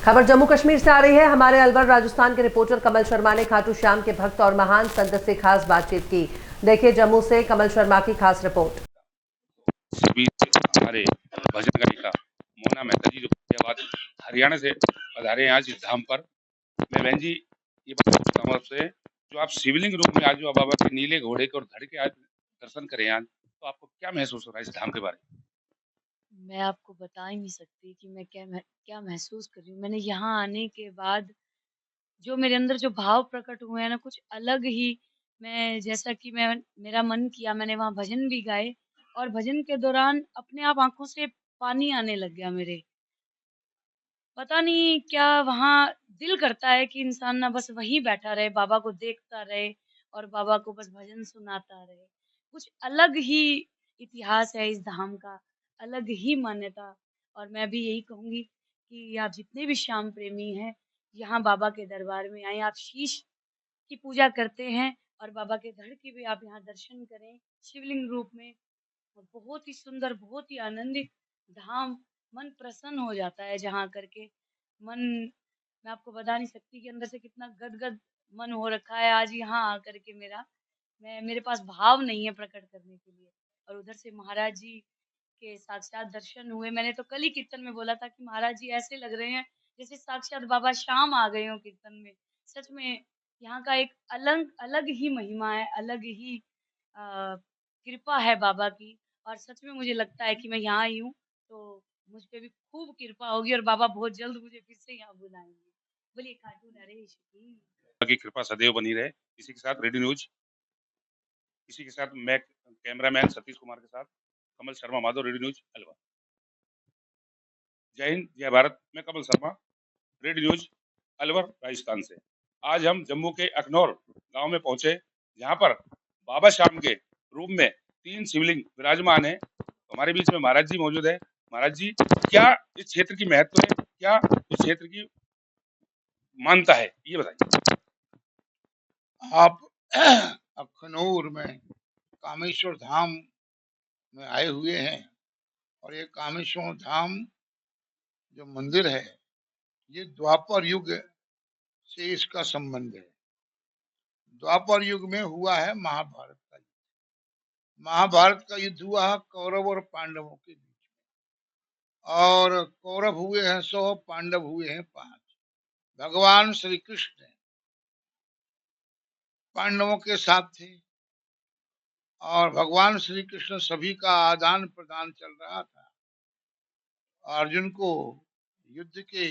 खबर जम्मू कश्मीर से आ रही है। हमारे अलवर राजस्थान के रिपोर्टर कमल शर्मा ने खाटू श्याम के भक्त और महान संत से खास बातचीत की। देखिए जम्मू से कमल शर्मा की खास रिपोर्ट। इस बीच हमारे भजन गायिका मोना मेहता जी जो फतेहाबाद हरियाणा से पधारे हैं आज इस धाम पर। मैं बहन जी ये बात पूछता हूँ आपसे, जो आप शिवलिंग रूप में आज जो बाबा के नीले घोड़े को धड़ के आज दर्शन करें आज, तो आपको क्या महसूस हो रहा है इस धाम के बारे में? मैं आपको बता ही नहीं सकती कि मैं क्या महसूस कर रही हूँ। मैंने यहाँ आने के बाद जो मेरे अंदर जो भाव प्रकट हुए हैं ना, कुछ अलग ही। मैं जैसा कि मैं मेरा मन किया, मैंने वहाँ भजन भी गाए और भजन के दौरान अपने आप आँखों से पानी आने लग गया मेरे। पता नहीं क्या वहाँ दिल करता है कि इंसान ना बस वहीं बैठा रहे, बाबा को देखता रहे और बाबा को बस भजन सुनाता रहे। कुछ अलग ही इतिहास है इस धाम का, अलग ही मान्यता। और मैं भी यही कहूँगी कि आप जितने भी श्याम प्रेमी हैं, यहाँ बाबा के दरबार में आएँ। आप शीश की पूजा करते हैं और बाबा के धड़ की भी आप यहाँ दर्शन करें, शिवलिंग रूप में। और बहुत ही सुंदर, बहुत ही आनंदित धाम, मन प्रसन्न हो जाता है जहाँ आकर के। मन मैं आपको बता नहीं सकती कि अंदर से कितना गदगद मन हो रखा है आज यहाँ आकर के मेरा। मैं मेरे पास भाव नहीं है प्रकट करने के लिए। और उधर से महाराज जी के साक्षात दर्शन हुए। मैंने तो कल ही कीर्तन में बोला था कि महाराज जी ऐसे लग रहे हैं जैसे साक्षात बाबा शाम आ गए हो कीर्तन में। सच में यहाँ का एक अलग अलग ही महिमा है, अलग ही कृपा है बाबा की। और सच में मुझे लगता है कि मैं यहाँ आई हूँ तो मुझ पे भी खूब कृपा होगी और बाबा बहुत जल्द मुझे फिर से यहाँ बुलाएंगे। बोलिए खाटू नरेश की। बाकी कृपा सदैव बनी रहे। इसी के साथ रेडियो न्यूज, इसी के साथ मैं कैमरामैन सतीश कुमार के साथ कमल शर्मा, माधव, रेडियो न्यूज अलवर। जय हिंद, जय भारत। मैं कमल शर्मा, रेडियो न्यूज अलवर राजस्थान से। आज हम जम्मू के अखनौर गांव में पहुंचे, जहां पर बाबा श्याम के रूप में 3 शिवलिंग विराजमान है। तो हमारे बीच में महाराज जी मौजूद है। महाराज जी, क्या इस क्षेत्र की महत्व है, क्या इस क्षेत्र की मान्यता है, ये बताइए। आप अखनूर में कामेश्वर धाम में आए हुए हैं और ये कामेश्वर धाम जो मंदिर है, ये द्वापर युग से इसका संबंध है। द्वापर युग में हुआ है महाभारत का युद्ध। महाभारत का युद्ध हुआ है कौरव और पांडवों के बीच में, और कौरव हुए हैं 100, पांडव हुए हैं 5। भगवान श्री कृष्ण पांडवों के साथ थे और भगवान श्री कृष्ण सभी का आदान प्रदान चल रहा था। अर्जुन को युद्ध के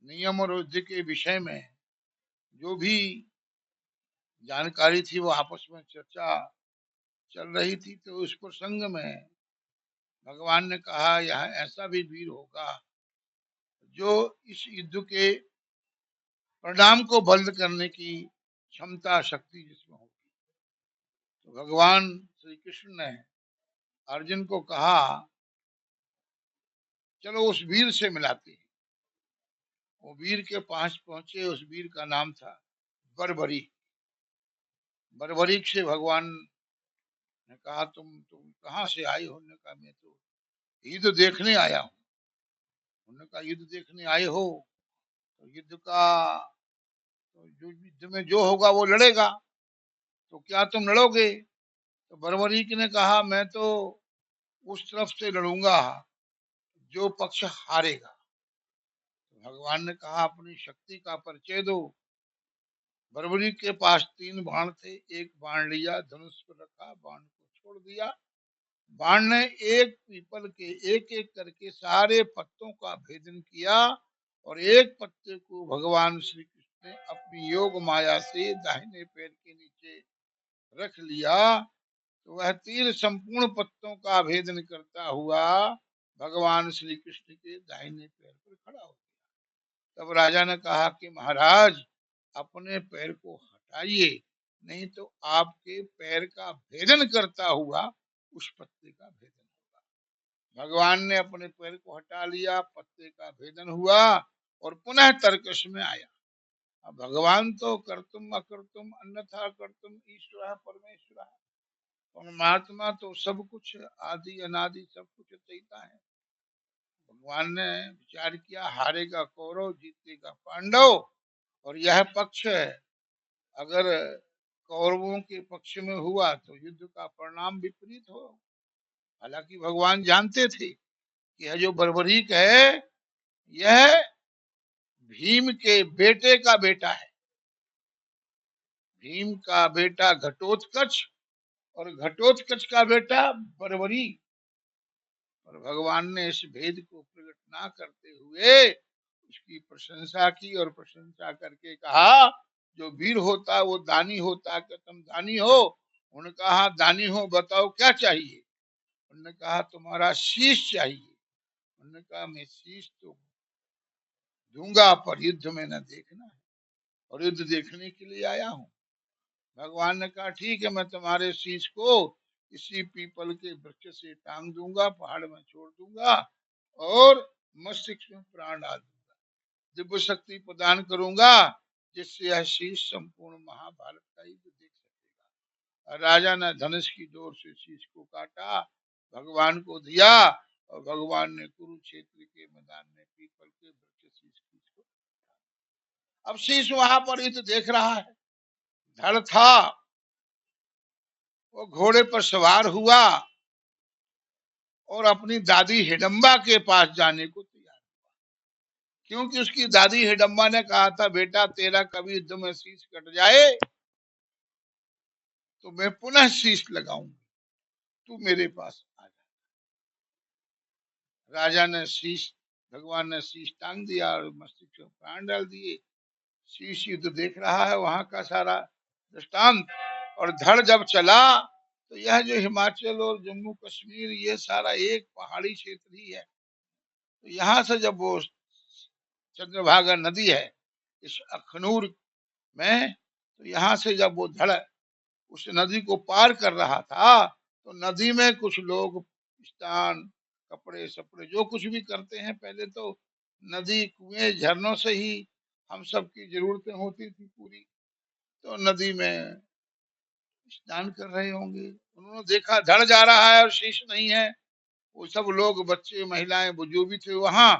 नियम और युद्ध के विषय में जो भी जानकारी थी वो आपस में चर्चा चल रही थी। तो उस प्रसंग में भगवान ने कहा, यह ऐसा भी वीर होगा जो इस युद्ध के परिणाम को बंद करने की क्षमता शक्ति जिसमें होगी। तो भगवान श्री कृष्ण ने अर्जुन को कहा, चलो उस वीर से मिलाते हैं। वो वीर के पास पहुंचे। उस वीर का नाम था बर्बरी। बर्बरीक से भगवान ने कहा, तुम कहाँ से आई हो? उन्होंने कहा, मैं तो युद्ध देखने आया हूँ। उन्होंने कहा, युद्ध देखने आए हो तो युद्ध का तो जो युद्ध में जो होगा वो लड़ेगा, तो क्या तुम लड़ोगे? तो बर्बरीक ने कहा, मैं तो उस तरफ से लड़ूंगा जो पक्ष हारेगा। तो भगवान ने कहा, अपनी शक्ति का परिचय दो। बर्बरीक के पास 3 बाण थे। एक बाण लिया, धनुष पर रखा, बाण को छोड़ दिया। बाण ने एक पीपल के एक एक करके सारे पत्तों का भेदन किया और एक पत्ते को भगवान श्री कृष्ण ने अपनी योग माया से दाहिने पैर के नीचे रख लिया। तो वह तीर संपूर्ण पत्तों का भेदन करता हुआ भगवान श्री कृष्ण के दाहिने पैर पर खड़ा हो गया। तब राजा ने कहा कि महाराज, अपने पैर को हटाइए, नहीं तो आपके पैर का भेदन करता हुआ उस पत्ते का भेदन होगा। भगवान ने अपने पैर को हटा लिया, पत्ते का भेदन हुआ और पुनः तर्कश में आया। अब भगवान तो कर्तुम अकर्तुम अन्यथा कर्तुम ईश्वर परमेश्वर, परमात्मा तो सब कुछ आदि अनादि सब कुछ देता है। भगवान ने विचार किया, हारेगा कौरव जीतेगा पांडव, और यह पक्ष है, अगर कौरवों के पक्ष में हुआ तो युद्ध का परिणाम विपरीत हो। हालांकि भगवान जानते थे कि यह जो बर्बरीक है यह भीम के बेटे का बेटा है, भीम का बेटा घटोत्कच और घटोत्कच का बेटा बर्बरी। और भगवान ने इस भेद को प्रकट ना करते हुए उसकी प्रशंसा की, और प्रशंसा करके कहा जो वीर होता वो दानी होता, क्या तुम दानी हो? उन्होंने कहा हाँ दानी हो, बताओ क्या चाहिए? उन्होंने कहा तुम्हारा शीश चाहिए। उन्होंने कहा मैं शीश तो दूंगा पर युद्ध में न देखना है, और युद्ध देखने के लिए आया हूँ। भगवान ने कहा ठीक है, मैं तुम्हारे शीश को इसी पीपल के वृक्ष से टांग दूंगा, पहाड़ में छोड़ दूंगा और मस्तिष्क में प्राण डाल दूंगा, दिव्य शक्ति प्रदान करूंगा, जिससे यह शीश संपूर्ण महाभारत का युद्ध देख सकेगा। और राजा ने धनुष की डोर से शीश को काटा, भगवान को दिया, और भगवान ने कुरुक्षेत्र के मैदान में पीपल के वृक्ष शीश को। अब शीश वहां पर युद्ध देख रहा है, धड़ था, वो घोड़े पर सवार हुआ और अपनी दादी हिडम्बा के पास जाने को तैयार हुआ, क्योंकि उसकी दादी हिडम्बा ने कहा था बेटा तेरा कभी युद्ध में शीश कट जाए तो मैं पुनः शीश लगाऊंगी, तू मेरे पास आ जा। राजा ने शीश, भगवान ने शीश टांग दिया और मस्तिष्क में प्राण डाल दिए। शीश युद्ध देख रहा है, वहां का सारा दृष्टांत। और धड़ जब चला तो यह जो हिमाचल और जम्मू कश्मीर ये सारा एक पहाड़ी क्षेत्र ही है, तो यहाँ से जब वो चंद्रभागा नदी है इस अखनूर में, तो यहाँ से जब वो धड़ उस नदी को पार कर रहा था तो नदी में कुछ लोग स्नान, कपड़े सपड़े जो कुछ भी करते हैं, पहले तो नदी कुएं झरनों से ही हम सब की जरूरतें होती थी पूरी, तो नदी में स्नान कर रहे होंगे। उन्होंने देखा धड़ जा रहा है और शीश नहीं है, वो सब लोग बच्चे महिलाएं जो भी थे वहां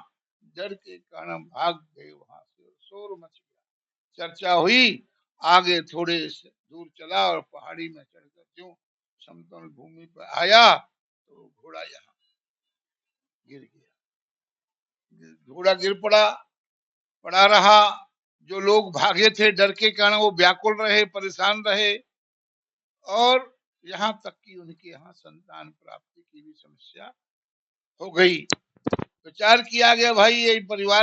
डर के कारण भाग गए वहां से, शोर मच गया, चर्चा हुई। आगे थोड़े से दूर चला और पहाड़ी में चढ़कर जो समतल भूमि पर आया तो घोड़ा यहाँ गिर गया, घोड़ा गिर पड़ा रहा। जो लोग भागे थे डर के कारण वो व्याकुल रहे, परेशान रहे, और यहाँ तक कि उनके यहाँ संतान प्राप्ति की भी समस्या हो गई। विचार किया गया भाई ये परिवार